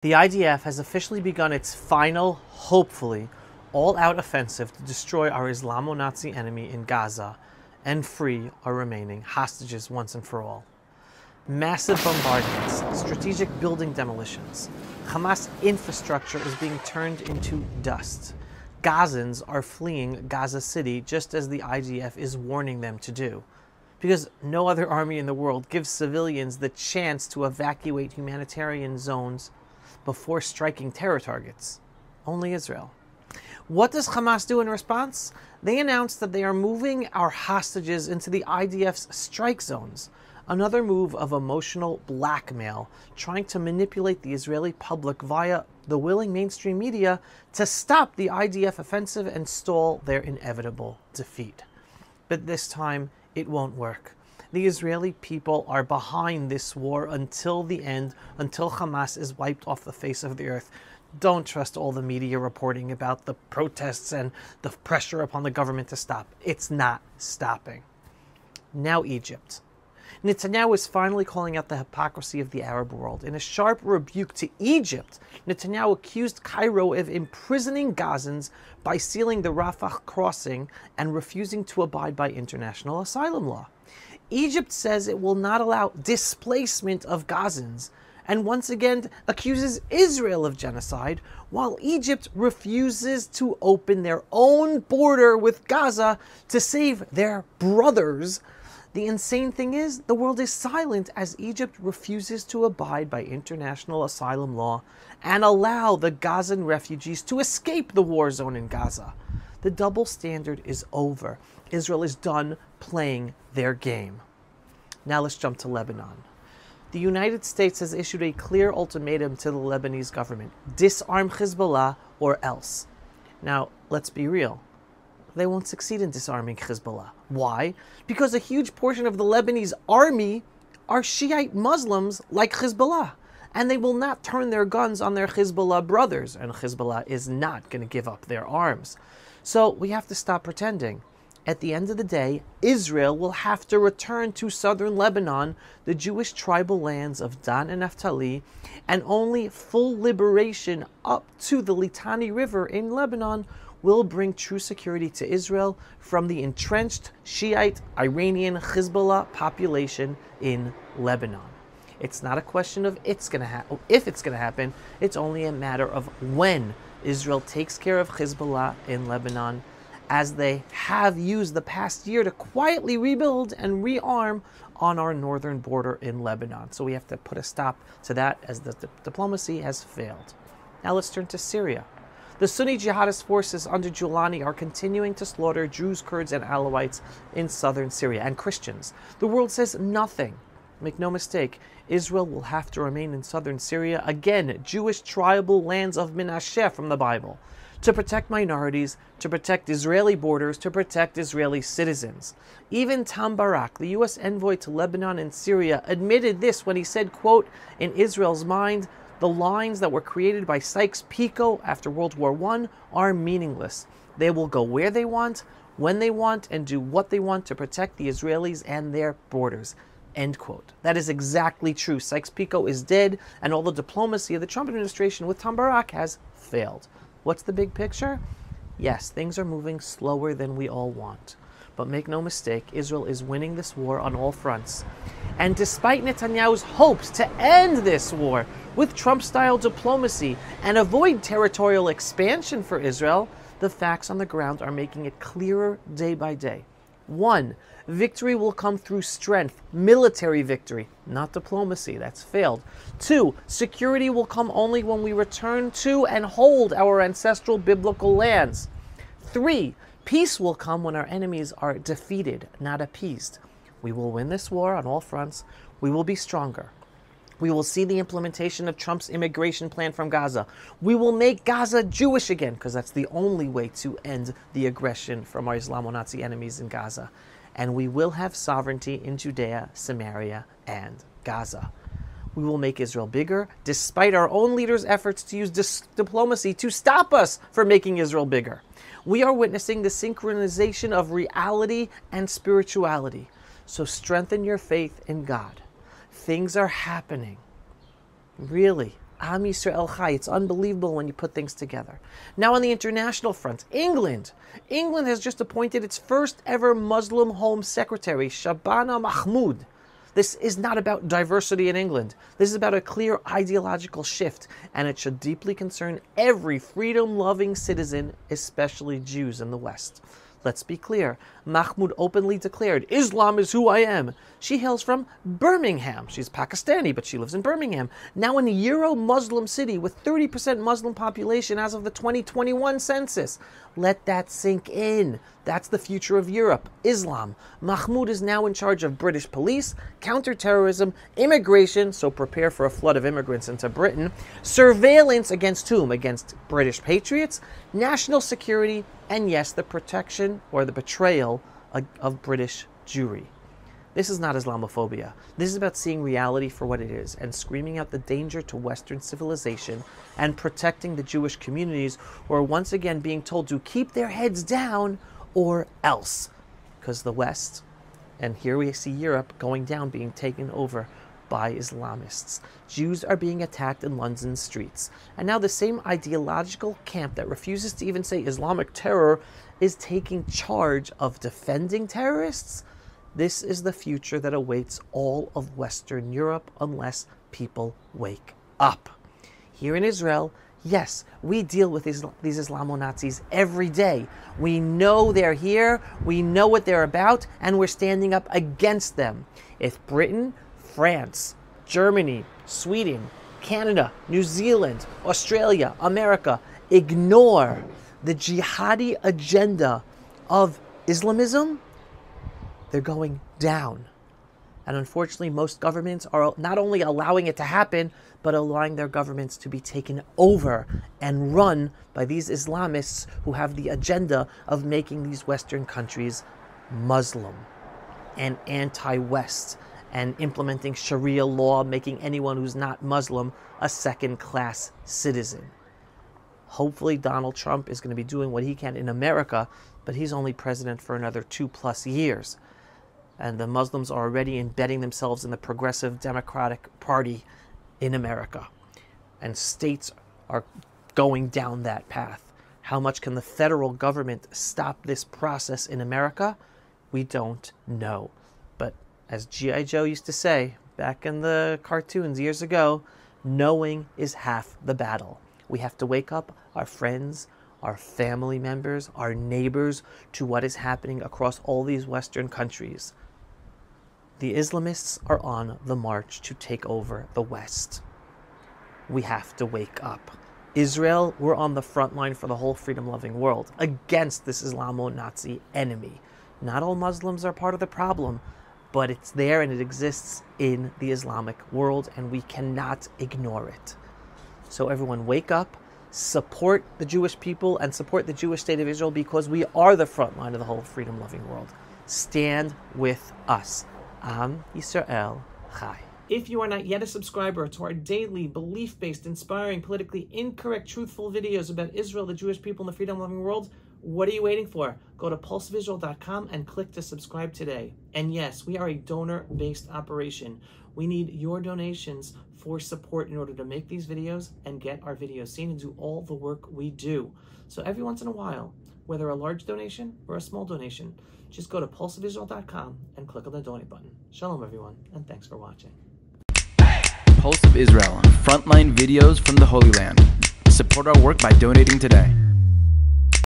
The IDF has officially begun its final, hopefully, all-out offensive to destroy our Islamo-Nazi enemy in Gaza and free our remaining hostages once and for all. Massive bombardments, strategic building demolitions, Hamas infrastructure is being turned into dust. Gazans are fleeing Gaza City just as the IDF is warning them to do, because no other army in the world gives civilians the chance to evacuate humanitarian zones before striking terror targets. Only Israel. What does Hamas do in response? They announced that they are moving our hostages into the IDF's strike zones, another move of emotional blackmail, trying to manipulate the Israeli public via the willing mainstream media to stop the IDF offensive and stall their inevitable defeat. But this time, it won't work. The Israeli people are behind this war until the end, until Hamas is wiped off the face of the earth. Don't trust all the media reporting about the protests and the pressure upon the government to stop. It's not stopping. Now Egypt. Netanyahu is finally calling out the hypocrisy of the Arab world. In a sharp rebuke to Egypt, Netanyahu accused Cairo of imprisoning Gazans by sealing the Rafah crossing and refusing to abide by international asylum law. Egypt says it will not allow displacement of Gazans and once again accuses Israel of genocide, while Egypt refuses to open their own border with Gaza to save their brothers. The insane thing is, the world is silent as Egypt refuses to abide by international asylum law and allow the Gazan refugees to escape the war zone in Gaza. The double standard is over. Israel is done playing their game. Now let's jump to Lebanon. The United States has issued a clear ultimatum to the Lebanese government: disarm Hezbollah or else. Now, let's be real. They won't succeed in disarming Hezbollah. Why? Because a huge portion of the Lebanese army are Shiite Muslims like Hezbollah, and they will not turn their guns on their Hezbollah brothers, and Hezbollah is not going to give up their arms. So we have to stop pretending. At the end of the day, Israel will have to return to southern Lebanon, the Jewish tribal lands of Dan and Naphtali, and only full liberation up to the Litani River in Lebanon will bring true security to Israel from the entrenched Shiite Iranian Hezbollah population in Lebanon. It's not a question of if it's going to happen, it's only a matter of when Israel takes care of Hezbollah in Lebanon, as they have used the past year to quietly rebuild and rearm on our northern border in Lebanon. So we have to put a stop to that as the diplomacy has failed. Now let's turn to Syria. The Sunni jihadist forces under Giuliani are continuing to slaughter Druze, Kurds, and Alawites in southern Syria, and Christians. The world says nothing. Make no mistake, Israel will have to remain in southern Syria, again, Jewish tribal lands of Menashe from the Bible, to protect minorities, to protect Israeli borders, to protect Israeli citizens. Even Tam Barak, the U.S. envoy to Lebanon and Syria, admitted this when he said, quote, "In Israel's mind, the lines that were created by Sykes-Picot after World War I are meaningless. They will go where they want, when they want, and do what they want to protect the Israelis and their borders." End quote. That is exactly true. Sykes-Picot is dead, and all the diplomacy of the Trump administration with Tam Barak has failed. What's the big picture? Yes, things are moving slower than we all want. But make no mistake, Israel is winning this war on all fronts. And despite Netanyahu's hopes to end this war with Trump-style diplomacy and avoid territorial expansion for Israel, the facts on the ground are making it clearer day by day. 1. Victory will come through strength, military victory, not diplomacy. That's failed. 2. Security will come only when we return to and hold our ancestral biblical lands. 3. Peace will come when our enemies are defeated, not appeased. We will win this war on all fronts. We will be stronger. We will see the implementation of Trump's immigration plan from Gaza. We will make Gaza Jewish again, because that's the only way to end the aggression from our Islamo-Nazi enemies in Gaza. And we will have sovereignty in Judea, Samaria, and Gaza. We will make Israel bigger, despite our own leaders' efforts to use diplomacy to stop us from making Israel bigger. We are witnessing the synchronization of reality and spirituality. So strengthen your faith in God. Things are happening. Really, Am Yisrael Chai. It's unbelievable when you put things together. Now on the international front, England. England has just appointed its first ever Muslim Home Secretary, Shabana Mahmood. This is not about diversity in England. This is about a clear ideological shift, and it should deeply concern every freedom-loving citizen, especially Jews in the West. Let's be clear. Mahmoud openly declared, Islam is who I am. She hails from Birmingham. She's Pakistani, but she lives in Birmingham. Now in a Euro-Muslim city with 30% Muslim population as of the 2021 census. Let that sink in. That's the future of Europe, Islam. Mahmoud is now in charge of British police, counterterrorism, immigration, so prepare for a flood of immigrants into Britain, surveillance against whom? Against British patriots, national security, and yes, the protection or the betrayal of British Jewry. This is not Islamophobia. This is about seeing reality for what it is and screaming out the danger to Western civilization and protecting the Jewish communities who are once again being told to keep their heads down or else. Because the West, and here we see Europe going down, being taken over by Islamists. Jews are being attacked in London's streets. And now the same ideological camp that refuses to even say Islamic terror is taking charge of defending terrorists. This is the future that awaits all of Western Europe unless people wake up. Here in Israel, yes, we deal with these Islamo-Nazis every day. We know they're here, we know what they're about, and we're standing up against them. If Britain, France, Germany, Sweden, Canada, New Zealand, Australia, America ignore the jihadi agenda of Islamism, they're going down. And unfortunately, most governments are not only allowing it to happen, but allowing their governments to be taken over and run by these Islamists who have the agenda of making these Western countries Muslim and anti-West, and implementing Sharia law, making anyone who's not Muslim a second-class citizen. Hopefully Donald Trump is going to be doing what he can in America, but he's only president for another 2+ years. And the Muslims are already embedding themselves in the Progressive Democratic Party in America. And states are going down that path. How much can the federal government stop this process in America? We don't know. But as G.I. Joe used to say back in the cartoons years ago, knowing is half the battle. We have to wake up our friends, our family members, our neighbors to what is happening across all these Western countries. The Islamists are on the march to take over the West. We have to wake up. Israel, we're on the front line for the whole freedom-loving world against this Islamo-Nazi enemy. Not all Muslims are part of the problem, but it's there and it exists in the Islamic world, and we cannot ignore it. So everyone wake up, support the Jewish people, and support the Jewish state of Israel, because we are the front line of the whole freedom-loving world. Stand with us. Am Yisrael Chai. If you are not yet a subscriber to our daily, belief-based, inspiring, politically incorrect, truthful videos about Israel, the Jewish people, and the freedom-loving world, what are you waiting for? Go to pulseofisrael.com and click to subscribe today. And yes, we are a donor-based operation. We need your donations for support in order to make these videos and get our videos seen and do all the work we do. So every once in a while, whether a large donation or a small donation, just go to pulseofisrael.com and click on the donate button. Shalom, everyone, and thanks for watching. Pulse of Israel, frontline videos from the Holy Land. Support our work by donating today.